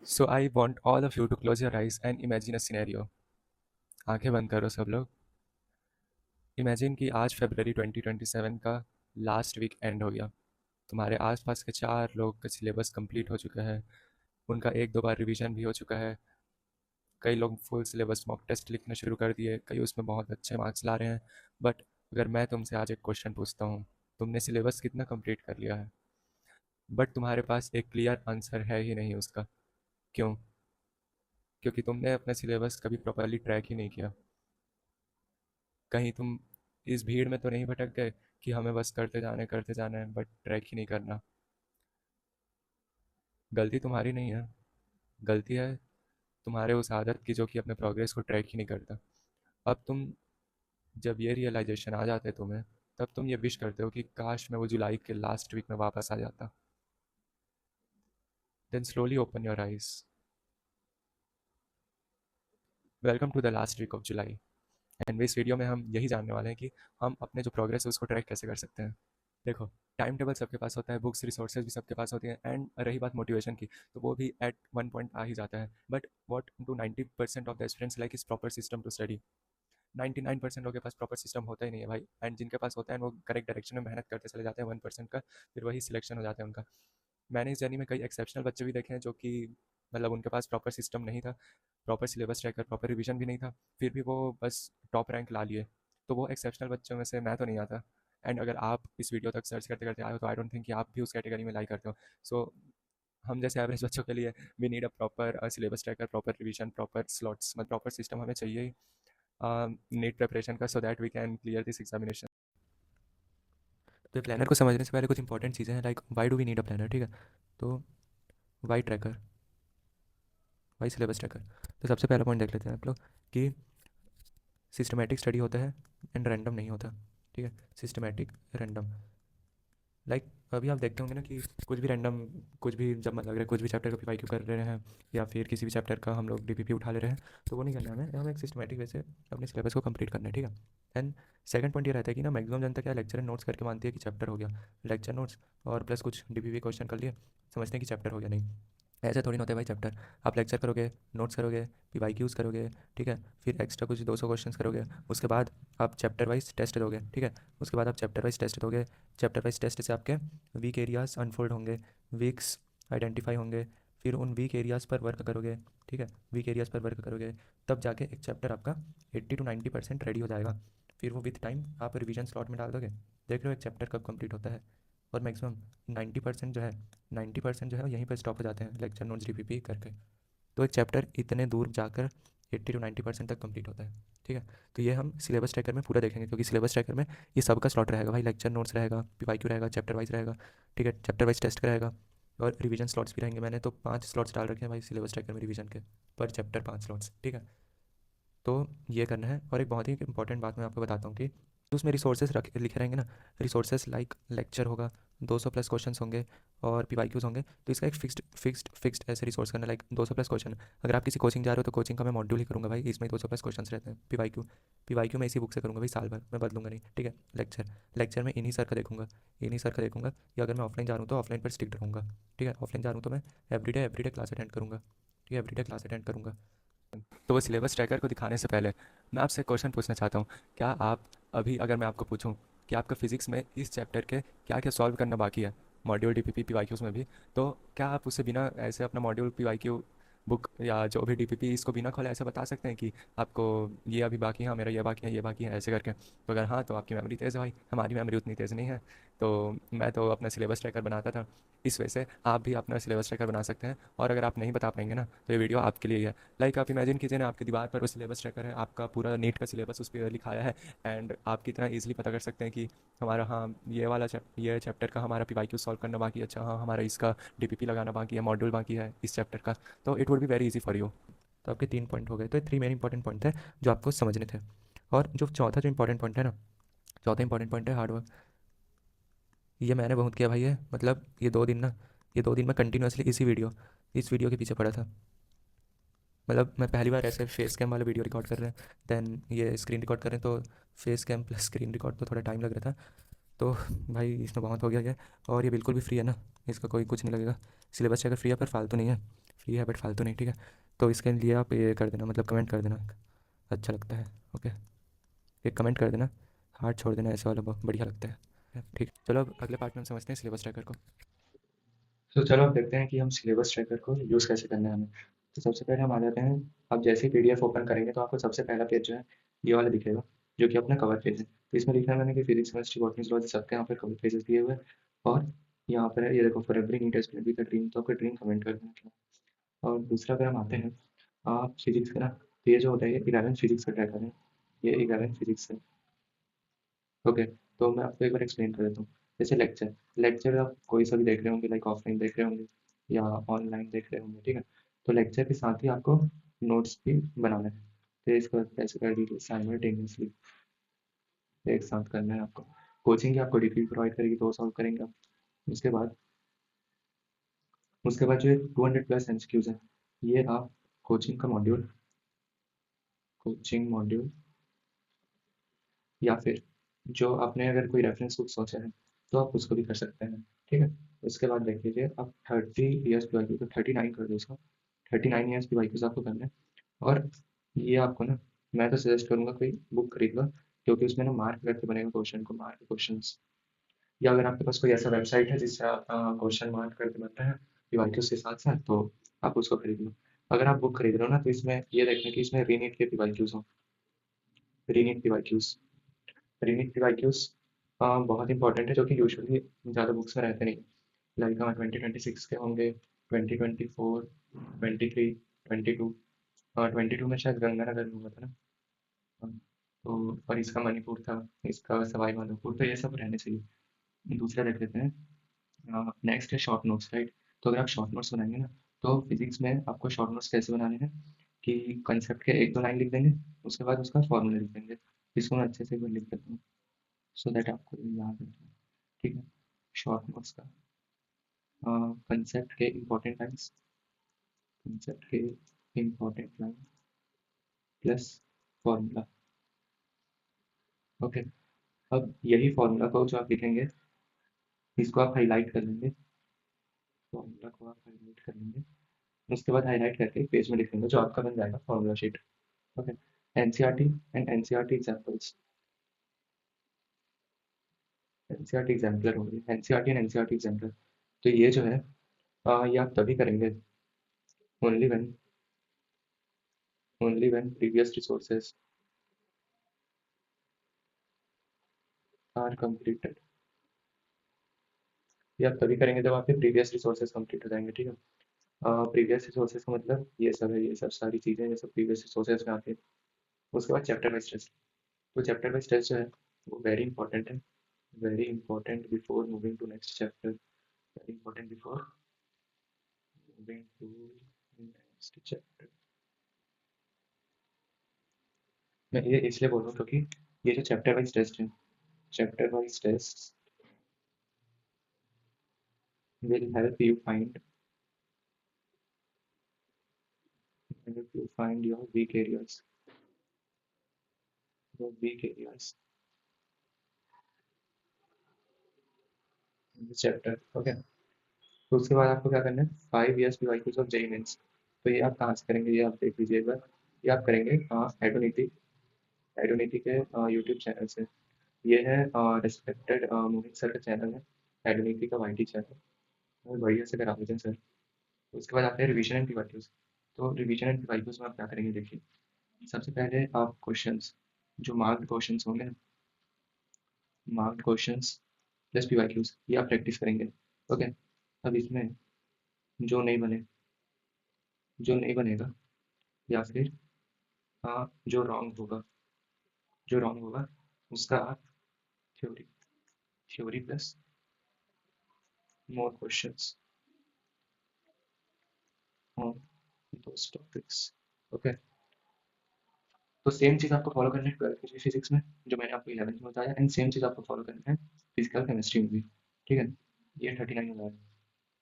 So I want all of you to close your eyes and imagine a scenario. आंखें बंद करो सब लोग। इमेजिन कि आज फरवरी 2027 का लास्ट वीक एंड हो गया। तुम्हारे आसपास के 4 लोग का सिलेबस कंप्लीट हो चुका है। उनका एक दो बार रिवीजन भी हो चुका है। कई लोग फुल सिलेबस मॉक टेस्ट लिखना शुरू कर दिए, कई उसमें बहुत अच्छे मार्क्स ला रहे हैं। बट अगर मैं तुमसे आज एक क्वेश्चन पूछता हूँ, तुमने सिलेबस कितना कंप्लीट कर लिया है? बट तुम्हारे पास एक क्लियर आंसर है ही नहीं उसका। क्यों? क्योंकि तुमने अपना सिलेबस कभी प्रॉपरली ट्रैक ही नहीं किया। कहीं तुम इस भीड़ में तो नहीं भटक गए कि हमें बस करते जाना है बट ट्रैक ही नहीं करना। गलती तुम्हारी नहीं है, गलती है तुम्हारे उस आदत की जो कि अपने प्रोग्रेस को ट्रैक ही नहीं करता। अब तुम, जब ये रियलाइजेशन आ जाता है तुम्हें, तब तुम ये विश करते हो कि काश मैं वो जुलाई के लास्ट वीक में वापस आ जाता। Then slowly open your eyes. Welcome to the last week of July. And इस वीडियो में हम यही जानने वाले हैं कि हम अपने जो प्रोग्रेस है उसको ट्रैक कैसे कर सकते हैं। देखो, टाइम टेबल सबके पास होता है, बुक्स रिसोर्सेज भी सबके पास होती हैं, एंड रही बात मोटिवेशन की, तो वो भी एट वन पॉइंट आ ही जाता है। But what to 90% of the students like is proper system to study. 99% लोगों के पास प्रॉपर सिस्टम होता ही नहीं है भाई, एंड जिनके पास होता है वो करेक्ट डायरेक्शन में मेहनत करते चले जाते हैं 1% का, फिर वही सिलेक्शन हो जाता है उनका। मैंने इस जर्नी में कई एक्सेप्शनल बच्चे भी देखे हैं जो कि मतलब उनके पास प्रॉपर सिस्टम नहीं था, proper syllabus tracker, proper revision भी नहीं था, फिर भी वो बस टॉप रैंक ला लिए। तो वो एक्सेप्शनल बच्चों में से मैं तो नहीं आता। एंड अगर आप इस वीडियो तक सर्च करते करते आए हो तो आई डोंट थिंक कि आप भी उस कैटेगरी में लाई करते हो। सो हम जैसे एवरेज बच्चों के लिए we need a proper syllabus tracker, proper revision, proper slots, मतलब प्रॉपर सिस्टम हमें चाहिए ही नीट प्रिपरेशन का, so that we can clear this examination. तो प्लानर को समझने से पहले कुछ इंपॉर्टेंट चीज़ें हैं, like why do we need a planner, ठीक है। तो why tracker, why syllabus tracker. तो सबसे पहला पॉइंट देख लेते हैं आप लोग कि सिस्टमेटिक स्टडी होता है एंड रैंडम नहीं होता, ठीक है। सिस्टमेटिक, रैंडम, लाइक अभी आप देखते होंगे ना कि कुछ भी रैंडम, कुछ भी जब मन लग रहा है कुछ भी चैप्टर का पीवाईक्यू कर रहे हैं, या फिर किसी भी चैप्टर का हम लोग डीपीपी उठा ले रहे हैं, तो वो नहीं करना है हमें एक सिस्टमेटिक वे से अपने सिलेबस को कंप्लीट करना है, ठीक है। एंड सेकंड पॉइंट ये रहता है कि ना मैक्सिमम जनता क्या लेक्चर एंड नोट्स करके मानती है कि चैप्टर हो गया। लेक्चर नोट्स और प्लस कुछ डीपीपी क्वेश्चन कर लिए, समझते हैं कि चैप्टर हो गया। नहीं, ऐसे थोड़ी ना होता है भाई। चैप्टर आप लेक्चर करोगे, नोट्स करोगे, पीवाईक्यूज करोगे, ठीक है, फिर एक्स्ट्रा कुछ 200 क्वेश्चंस करोगे, उसके बाद आप चैप्टर वाइज टेस्ट दोगे, ठीक है। उसके बाद आप चैप्टर वाइज टेस्ट दोगे, चैप्टर वाइज टेस्ट से आपके वीक एरियाज अनफोल्ड होंगे, वीक्स आइडेंटिफाई होंगे, फिर उन वीक एरियाज़ पर वर्क करोगे, ठीक है। वीक एरियाज़ पर वर्क करोगे, तब जाके एक चैप्टर आपका 80 to 90% रेडी हो जाएगा। फिर वो विद टाइम आप रिवीजन स्लॉट में डाल दोगे। देख रहे हो एक चैप्टर कब कंप्लीट होता है। और मैक्सिमम 90% जो है, 90% जो है यहीं पर स्टॉप हो जाते हैं लेक्चर नोट्स डीपीपी करके। तो एक चैप्टर इतने दूर जाकर 80 to 90% तक कंप्लीट होता है, ठीक है। तो ये हम सिलेबस ट्रैकर में पूरा देखेंगे, क्योंकि सिलेबस ट्रैकर में ये सबका स्लॉट रहेगा भाई। लेक्चर नोट्स रहेगा, पीवाईक्यू रहेगा, चैप्टर वाइज रहेगा, ठीक है, चैप्टर वाइज टेस्ट रहेगा, और रिवीजन स्लॉट्स भी रहेंगे। मैंने तो 5 स्लॉट्स डाल रखे हैं भाई सिलेबस ट्रैकर में रिवीजन के, पर चैप्टर 5 स्लॉट्स, ठीक है। तो ये करना है। और एक बहुत ही इंपॉर्टेंट बात मैं आपको बताता हूँ कि जो उसमें रिसोर्सेज रख लिखे रहेंगे ना, रिसोर्सेज लाइक लेक्चर होगा, 200 प्लस क्वेश्चन होंगे, और पीवाईक्यूज होंगे, तो इसका एक फिक्स्ड ऐसे रिसोर्स करना, लाइक 200 प्लस क्वेश्चन। अगर आप किसी कोचिंग जा रहे हो तो कोचिंग का मैं मॉड्यूल ही करूँगा भाई, इसमें 200 प्लस क्वेश्चन रहते हैं। पीवाईक्यू, पीवाईक्यू मैं इसी बुक से करूँगा भाई, साल भर मैं बदलूंगा नहीं, ठीक है। लेक्चर, लेक्चर में इन्हीं सर का देखूंगा, इन्हीं सर का देखूंगा। या अगर मैं ऑफलाइन जा रहा हूँ तो ऑफलाइन पर स्टिक रहूँगा, ठीक है। ऑफलाइन जा रहा हूँ तो मैं एवरीडे क्लास अटेंड करूँगा, ठीक है, एवरीडे क्लास अटेंड करूँगा। तो वो सिलेबस ट्रैकर को दिखाने से पहले मैं आपसे क्वेश्चन पूछना चाहता हूँ। क्या आप, अभी अगर मैं आपको पूछूँ कि आपका फिजिक्स में इस चैप्टर के क्या क्या सॉल्व करना बाकी है, मॉड्यूल डीपीपी पीवाईक्यूज में भी, तो क्या आप उससे बिना ऐसे अपना मॉड्यूल पीवाईक्यू बुक या जो भी डीपीपी इसको बिना खोले ऐसे बता सकते हैं कि आपको ये अभी बाकी है, मेरा ये बाकी है, ये बाकी है, ऐसे करके? तो अगर हाँ, तो आपकी मेमोरी तेज़ है भाई, हमारी मेमोरी उतनी तेज़ नहीं है। तो मैं तो अपना सिलेबस ट्रैकर बनाता था, इस वजह से आप भी अपना सिलेबस ट्रैकर बना सकते हैं। और अगर आप नहीं बता पाएंगे ना, तो ये वीडियो आपके लिए ही है। लाइक आप इमेजिन कीजिए ना, आपकी दीवार पर वो सिलेबस ट्रैकर है, आपका पूरा नीट का सिलेबस उस पर लिखाया है, एंड आप कितना ईजिली पता कर सकते हैं कि हमारा, हाँ, ये चैप्टर का हमारा पीवाईक्यू सॉल्व करना बाकी है, अच्छा हाँ, हमारा इसका डीपीपी लगाना बाकी है, मॉड्यूल बाकी है इस चैप्टर का। तो it would be very easy for you. तो आपके 3 पॉइंट हो गए, तो ये 3 मेन इंपॉर्टेंट पॉइंट थे जो आपको समझने थे। और जो चौथा जो इंपॉर्टेंट पॉइंट है ना, चौथा इंपॉर्टेंट पॉइंट है हार्डवर्क। ये मैंने बहुत किया भाई, ये मतलब ये 2 दिन मैं कंटिन्यूसली इस वीडियो के पीछे पड़ा था। मतलब मैं पहली बार ऐसे फेस कैम वाला वीडियो रिकॉर्ड कर रहे हैं, देन ये स्क्रीन रिकॉर्ड कर रहे हैं, तो face cam plus screen record तो थोड़ा टाइम लग रहा था। तो भाई इसमें बहुत हो गया ये। और ये बिल्कुल भी फ्री है ना, इसका कोई कुछ नहीं लगेगा। सिलेबस चेकर फ्री है, पर फालतू नहीं है। फ्री है बट फालतू नहीं, ठीक है। तो इसके लिए आप ये कर देना, मतलब कमेंट कर देना, अच्छा लगता है। ओके, एक कमेंट कर देना, हार्ट छोड़ देना, ऐसे वाला बहुत बढ़िया लगता है। ठीक, चलो अब अगले पार्ट में हम समझते हैं सिलेबस ट्रैकर को। तो चलो अब देखते हैं कि हम सिलेबस ट्रैकर को यूज़ कैसे करना है हमें। तो सबसे पहले हम आ जाते हैं, आप जैसे ही पीडीएफ ओपन करेंगे तो आपको सबसे पहला पेज जो है ये वाला दिखेगा, जो कि अपना कवर पेज है। तो इसमें लिखा है मैंने कि फिजिक्स केमिस्ट्री बॉटनी जूलॉजी सबके यहाँ पे कवर पेजेस दिए हुए हैं। और यहाँ पर है ये देखो, for every NEET aspirant with a dream, तो आपका ड्रीम कमेंट कर देना क्या है। और दूसरा अगर हम आते हैं आप फिजिक्स का ना, तो ये जो होता है ये 11 फिजिक्स का ट्रैकर है, ये 11 फिजिक्स है। ओके, तो मैं आपको एक बार एक्सप्लेन कर देता हूँ। जैसे लेक्चर, लेक्चर आप कोई सा भी देख रहे होंगे, लाइक ऑफलाइन देख रहे होंगे या ऑनलाइन देख रहे होंगे, ठीक है। तो लेक्चर के साथ ही आपको नोट्स भी बनाना है। तो इसको कैसे कर दीजिए, साइमल्टेनियसली एक साथ करना है आपको। कोचिंग की आपको डिग्री प्रोवाइड करेगी तो सॉल्व करेंगे आप। उसके बाद जो 200+ एमसीक्यूज है, ये आप कोचिंग का मॉड्यूल, कोचिंग मॉड्यूल या फिर जो आपने अगर कोई रेफरेंस बुक सोचा है तो आप उसको भी कर सकते हैं, ठीक है। उसके बाद देख लीजिए आप 30 ईयर्स की वाईक्यू, तो 39 कर दो इसका, 39 ईयर्स की वाईक्यूज आपको करना है। और ये आपको ना, मैं तो सजेस्ट करूँगा कोई बुक खरीद लो, क्योंकि उसमें ना मार्क करके बनेगा क्वेश्चन को, मार्क क्वेश्चन। या अगर आपके पास कोई ऐसा वेबसाइट है जिससे आप क्वेश्चन मार्क करके बनता है वाईक्यूज के साथ साथ, तो आप उसको खरीद लो। अगर आप बुक खरीद रहे हो ना, तो इसमें ये देखना कि इसमें रीनीट के वाईक्यूज हो, रीनीट की वाईक्यूज, रीमिक डिवाइस बहुत इंपॉर्टेंट है, जो कि यूजुअली ज़्यादा बुक्स में रहते नहीं। लाइक 2026 के होंगे, 2024, 23, 22। 22 में शायद गंगानगर में हुआ था ना। हाँ, तो और इसका मणिपुर था, इसका सवाई माधोपुर, तो ये सब रहने चाहिए। दूसरा देख लेते हैं, नेक्स्ट है शॉर्ट नोट्स, राइट। तो अगर आप शॉर्ट नोट्स बनाएंगे ना, तो फिजिक्स में आपको शॉर्ट नोट्स कैसे बनाने हैं कि कंसेप्ट के एक दो लाइन लिख देंगे, उसके बाद उसका फॉर्मूला लिख देंगे। इसको मैं अच्छे से एक बार लिख देता हूँ सो दैट आपको ये याद रहे, ठीक है। शॉर्ट नोट्स का कंसेप्ट के इम्पोर्टेंट लाइन्स, कंसेप्ट के important line plus formula. Okay, अब यही फॉर्मूला को जो आप लिखेंगे, इसको आप हाईलाइट कर लेंगे, फॉर्मूला को आप हाईलाइट कर लेंगे। उसके बाद हाईलाइट करके एक पेज में लिख देंगे, जो आपका बन जाएगा formula sheet. Okay, NCERT and NCERT examples, NCERT exemplar होंगे, एनसीईआरटी एंड एनसीईआरटी एग्जाम्पलर। तो ये जो है ये आप तभी करेंगे only when, only when previous resources are completed. ये आप तभी करेंगे जब आपके प्रीवियस रिसोर्सेज कंप्लीट हो जाएंगे, ठीक है। प्रीवियस रिसोर्सेज का मतलब ये सब है, ये सब सारी चीज़ें ये सब प्रीवियस रिसोर्सेज में आती है। उसके बाद चैप्टर वाइज टेस्ट, तो चैप्टर वाइज टेस्ट जो है वो वेरी इंपॉर्टेंट है, very important before moving to next chapter, very important before moving to next chapter. मैं ये इसलिए बोल रहा हूँ क्योंकि ये जो चैप्टर वाइज टेस्ट है, chapter wise test will help you find your weak areas in this chapter, okay। तो उसके बाद आपको क्या करना है, 5 years PYQs of JEE mains. तो ये आप कहाँ से करेंगे, ये आप देख लीजिए एक बार। ये आप करेंगे एडोनिटी, एडोनिटी के यूट्यूब चैनल से। ये है रिस्पेक्टेड मोहित सर का चैनल है, एडोनिटी का वाईटी चैनल, और बढ़िया से करा देते हैं सर। उसके बाद आते हैं रिवीजन एंड पीवाईक्यूज। तो रिवीजन एंड पीवाईक्यूज में आप क्या करेंगे, देखिए। सबसे पहले आप क्वेश्चंस, जो मार्क्ड क्वेश्चंस होंगे, मार्क्ड क्वेश्चंस प्लस पीवाईक्यूज, ये आप प्रैक्टिस करेंगे, ओके। अब इसमें जो नहीं बने, जो नहीं बनेगा, या फिर जो रॉन्ग होगा, जो रॉन्ग होगा उसका आप theory, theory plus more questions on those topics, okay. तो सेम चीज़ आपको फॉलो करना है 12th की फिजिक्स में, जो मैंने आपको 11th में बताया, एंड सेम चीज़ आपको फॉलो करना है फिजिकल केमिस्ट्री में भी, ठीक है। ये 39 हो रहा है।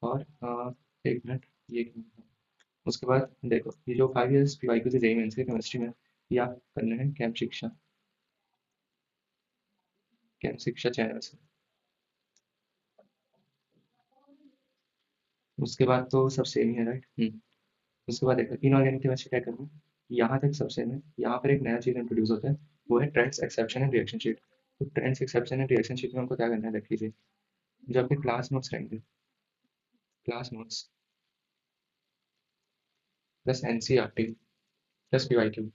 और एक मिनट, ये एक मिनट। उसके बाद देखो, ये जो 5 years पीवाईक्यू से जेई मेंस के केमिस्ट्री में, ये आप करने हैं कैंप शिक्षा, कैंप शिक्षा चैनल से। उसके बाद तो सब सेम ही है, राइट। उसके बाद देखो इनऑर्गेनिक केमिस्ट्री क्या करना है, यहाँ तक सब सेम है, यहाँ पर एक नया चीज़ इंट्रोड्यूस होता है, वो है trends exception and reaction sheet. तो trends exception and reaction sheet में हमको क्या करना है देख लीजिए, जो आपके क्लास नोट्स रहेंगे, class notes plus NCERT plus PYQ,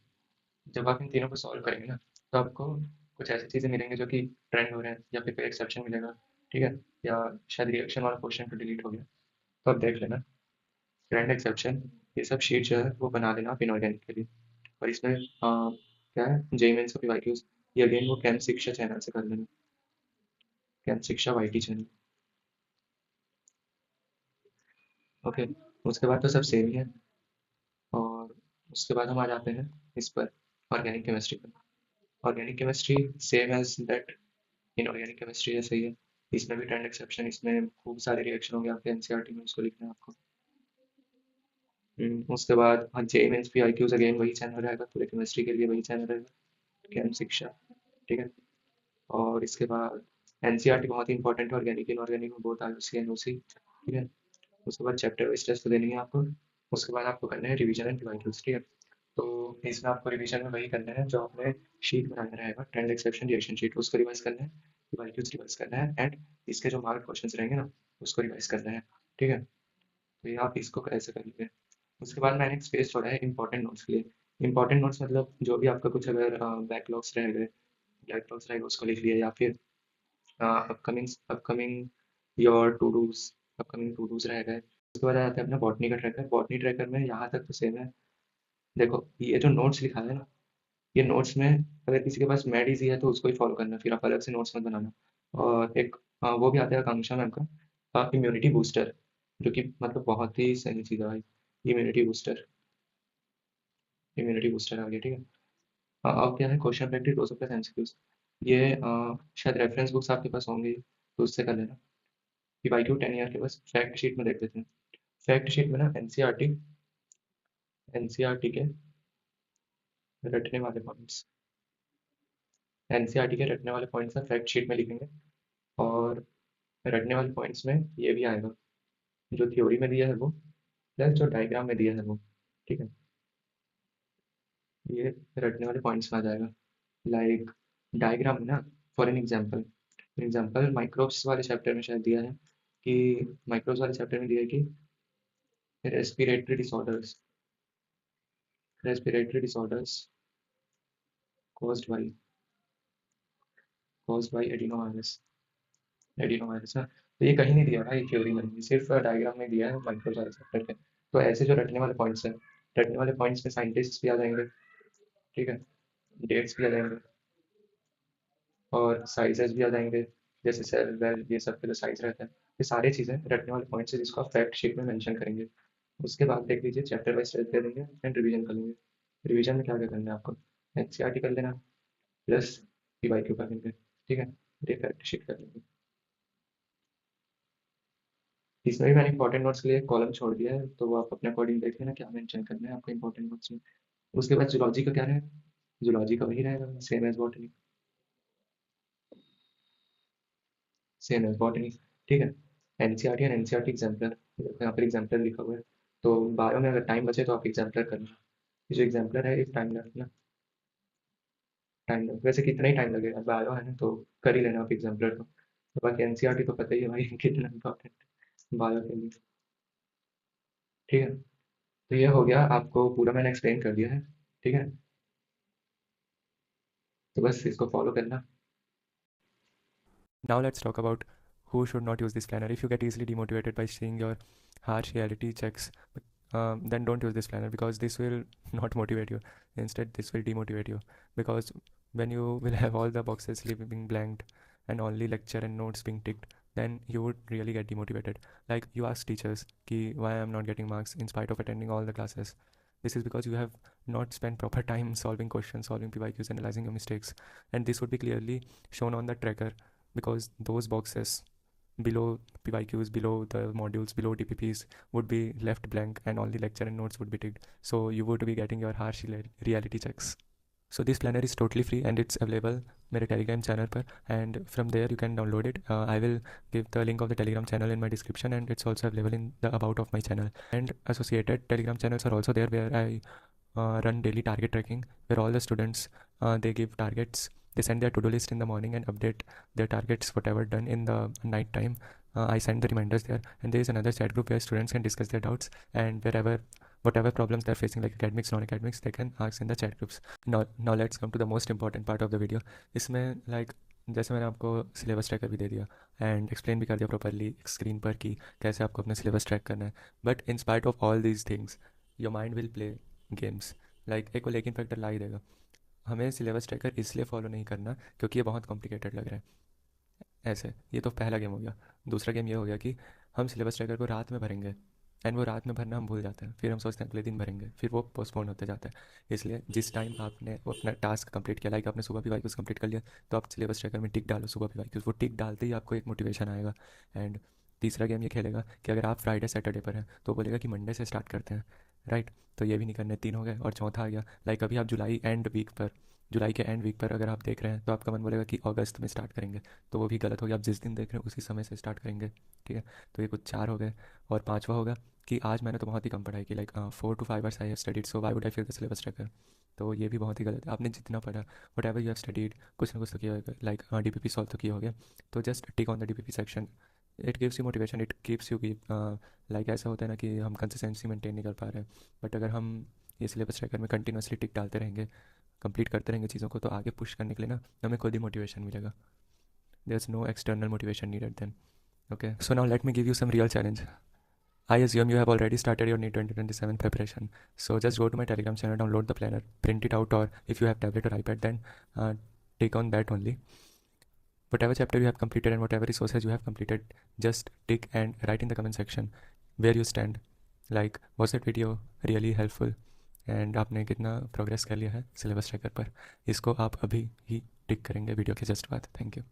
जब आप इन तीनों को सॉल्व करेंगे ना, तो आपको कुछ ऐसी चीज़ें मिलेंगी जो कि ट्रेंड हो रहे हैं, या फिर कोई एक्सेप्शन मिलेगा, ठीक है, या शायद रिएक्शन वाला क्वेश्चन तो डिलीट हो गया, तो आप देख लेना ट्रेंड एक्सेप्शन, ये सब शीट जो है वो बना लेना आप इनऑर्गेनिक के लिए। और इसमें क्या है, जेई मेंस और पीवाईक्यूज, ये अगेन वो कैम शिक्षा चैनल से कर लेना, कैम शिक्षा वाईटी चैनल। ओके, उसके बाद तो सब सेम ही है। और उसके बाद हम आ जाते हैं इस पर, ऑर्गेनिक केमिस्ट्री पर। Organic chemistry same as that inorganic chemistry जैसे ही है, इसमें भी ट्रेंड एक्सेप्शन, इसमें खूब सारे रिएक्शन होंगे आपके एनसीईआरटी में, उसको लिखना है आपको। उसके बाद हाँ, JEE Mains PYQs again वही चैनल रहेगा, पूरे केमिस्ट्री के लिए वही चैनल रहेगा, कैम शिक्षा, ठीक है। और इसके बाद एनसीईआरटी बहुत ही इंपॉर्टेंट है, ऑर्गेनिक इनऑर्गेनिक में बहुत आयुसी एनओसी, ठीक है। उसके बाद चैप्टर वाइज टेस्ट तो देनी है आपको। उसके बाद आपको करना है रिवीजन एंड रिवाइटल्स, ठीक है। तो इसमें आपको रिवीजन में वही करना है जो आपने शीट बनाया रहेगा, ट्रेंड एक्सेप्शन रिएक्शन शीट, उसको रिवाइज करना है, रिवाइटल्स रिवाइज करना है, एंड इसके जो मार्क क्वेश्चंस रहेंगे ना, उसको रिवाइज करना है, ठीक है। तो ये आप इसको ऐसे कर लीजिए। उसके बाद मैंने एक स्पेस छोड़ा है इंपॉर्टेंट नोट्स के लिए। इंपॉर्टेंट नोट्स मतलब जो भी आपका कुछ अगर बैकलॉग्स रह गए, बैकलॉग्स रहेगा उसको लिख लिया, या फिर upcoming upcoming your to dos, upcoming to dos रह गए। उसके बाद आ जाता है अपना बॉटनी का ट्रैकर। बॉटनी ट्रैकर में यहाँ तक तो सेम है। देखो ये जो नोट्स लिखा है ना, ये नोट्स में अगर किसी के पास मैड इजी है तो उसको ही फॉलो करना, फिर आप अलग से नोट्स मत बनाना। और एक वो भी आता है आकांक्षा मैम का, इम्यूनिटी बूस्टर, जो कि मतलब बहुत ही सही चीज़ है भाई, इम्यूनिटी बूस्टर, इम्यूनिटी बूस्टर आ गया, ठीक है। अब क्या है, क्वेश्चन प्रैक्टिस 200 प्लस एमसीक्यूज, ये शायद रेफरेंस बुक्स आपके पास होंगी तो उससे कर लेना। पीवाईक्यू 10 ईयर के बस फैक्ट शीट में देख लेते हैं। फैक्ट शीट में ना एनसीईआरटी, एनसीईआरटी के रटने वाले पॉइंट्स, एनसीईआरटी के रटने वाले पॉइंट्स ना फैक्ट शीट में लिखेंगे। और रटने वाले पॉइंट्स में ये भी आएगा, जो थ्योरी में दिया है वो, प्लस जो डायग्राम में दिया है वो, ठीक है। ये रटने वाले पॉइंट्स में आ जाएगा। लाइक डायग्राम में ना, फॉर एन एग्जाम्पल माइक्रोब्स वाले चैप्टर में शायद दिया है कि, माइक्रोब्स वाले चैप्टर में दिया है कि respiratory disorders, respiratory disorders caused by, caused by adenovirus, adenovirus ना। तो ये कहीं नहीं दिया भाई थ्योरी में, ये सिर्फ डायग्राम में दिया है माइक्रोब्स वाले चैप्टर के। तो ऐसे जो रटने वाले पॉइंट्स हैं, रटने वाले पॉइंट्स में साइंटिस्ट भी आ जाएंगे, ठीक है, डेट्स भी आ जाएंगे, और साइजेस भी आ जाएंगे, जैसे सेल वेल ये सब के जो साइज रहता है, ये सारी चीज़ें रटने वाले पॉइंट्स है जिसको आप फैक्ट शीट में मेंशन करेंगे। उसके बाद देख लीजिए चैप्टर वाइज टेस्ट दे देंगे एंड रिवीजन कर लेंगे। रिवीजन में क्या क्या करना है आपको, एनसीईआरटी कर लेना प्लस पीवाईक्यू कर लेंगे, ठीक है, ये फैक्ट शीट कर लेंगे। इसमें भी मैंने इंपॉर्टेंट नोट्स के लिए कॉलम छोड़ दिया है, तो वो आप अपने अकॉर्डिंग देख लेना क्या मेंशन करना है आपको इंपॉर्टेंट नोट्स में। उसके बाद जूलॉजी का क्या रहेगा, जूलॉजी का वही रहेगा same as botany, same as botany, ठीक है। एनसीईआरटी एंड एनसीईआरटी एग्जाम्पलर, यहाँ पर एग्जाम्पलर लिखा हुआ है, तो बायो में अगर टाइम बचे तो आप एग्जाम्पलर करना। ये जो एग्जाम्पलर है एक टाइम लगना, टाइम लग वैसे कितना ही टाइम लगेगा, बायो है ना तो कर ही लेना आप एग्जाम्पलर तो बाकी एनसीईआरटी तो पता ही है भाई कितना इंपॉर्टेंट है बायो के लिए, ठीक है। तो ये हो गया, आपको पूरा मैंने एक्सप्लेन कर दिया है, ठीक है। तो बस इसको फॉलो करना। Now let's talk about who should not use this planner. If you get easily demotivated by seeing your harsh reality checks, then don't use this planner because this will not motivate you. Instead, this will demotivate you because when you will have all the boxes being blanked and only lecture and notes being ticked, then you would really get demotivated. Like you ask teachers, ki, why I'm not getting marks in spite of attending all the classes. This is because you have not spent proper time solving questions, solving PYQs, analyzing your mistakes, and this would be clearly shown on the tracker because those boxes below PYQs, below the modules, below TPPs would be left blank and only lecture and notes would be ticked. So you would be getting your harsh reality checks. So this planner is totally free and it's available मेरे Telegram channel पर, and from there you can download it. I will give the link of the telegram channel in my description, and it's also available in the about of my channel. And associated telegram channels are also there where I run daily target tracking, where all the students they give targets, they send their to-do list in the morning and update their targets whatever done in the night time. I send the reminders there, and there is another chat group where students can discuss their doubts, and wherever whatever problems they're facing, like academics, non-academics, they can ask in the chat groups. Now let's come to the most important part of the video. इसमें like जैसे मैंने आपको syllabus tracker भी दे दिया and explain भी कर दिया properly screen पर कि कैसे आपको अपना सिलेबस ट्रैक करना है, but in spite of all these things your mind will play games, like एक को लेकिन फैक्टर ला ही देगा। हमें सिलेबस ट्रैकर इसलिए फॉलो नहीं करना क्योंकि ये बहुत कॉम्प्लिकेटेड लग रहा है ऐसे। ये तो पहला गेम हो गया। दूसरा गेम ये हो गया कि हम सिलेबस ट्रैकर को रात में भरेंगे एंड वो रात में भरना हम भूल जाते हैं, फिर हम सोचते हैं अगले दिन भरेंगे, फिर वो पोस्टपोन होते जाता है। इसलिए जिस टाइम आपने वो अपना टास्क कंप्लीट किया, लाइक आपने सुबह भी वाईक्यूज कंप्लीट कर लिया, तो आप सिलेबस ट्रैकर में टिक डालो सुबह भी वाईक्यूज, वो टिक डालते ही आपको एक मोटिवेशन आएगा। एंड तीसरा गेम ये खेलेगा कि अगर आप फ्राइडे सैटरडे पर हैं तो बोलेगा कि मंडे से स्टार्ट करते हैं, राइट। तो ये भी नहीं करने, 3 हो गए। और चौथा आ गया लाइक अभी आप जुलाई के एंड वीक पर अगर आप देख रहे हैं तो आपका मन बोलेगा कि अगस्त में स्टार्ट करेंगे, तो वो भी गलत हो गया। आप जिस दिन देख रहे हैं उसी समय से स्टार्ट करेंगे, ठीक है। तो ये कुछ 4 हो गए। और पाँचवा होगा कि आज मैंने तो बहुत ही कम पढ़ाई की, like 4 to 5 hours I have studied, so why would I fill the syllabus tracker. तो ये भी बहुत ही गलत है। आपने जितना पढ़ा what ever you have studied, कुछ ना कुछ तो किया होगा, लाइक DPP सॉल्व तो किया हो गया, तो just tick on the DPP section. It gives you motivation, it keeps you like ऐसा होता है ना कि हम कंसिस्टेंसी मेंटेन नहीं कर पा रहे हैं, बट अगर हम ये सिलेबस ट्रैकर में कंटिन्यूसली टिक डालते रहेंगे, कंप्लीट करते रहेंगे चीज़ों को, तो आगे पुश करने के लिए ना हमें खुद ही मोटिवेशन मिलेगा। There is no external motivation needed then. Okay, so now let me give you some real challenge. I assume you have already started your NEET 2027 preparation. So just go to my Telegram channel, download the planner, print it out, or if you have tablet or iPad, then take on that only. Whatever chapter you have completed and whatever resources you have completed, just tick and write in the comment section where you stand. Like, was that video really helpful? And आपने कितना progress कर लिया है syllabus tracker पर, इसको आप अभी ही टिक करेंगे वीडियो के जस्ट बाद। Thank you.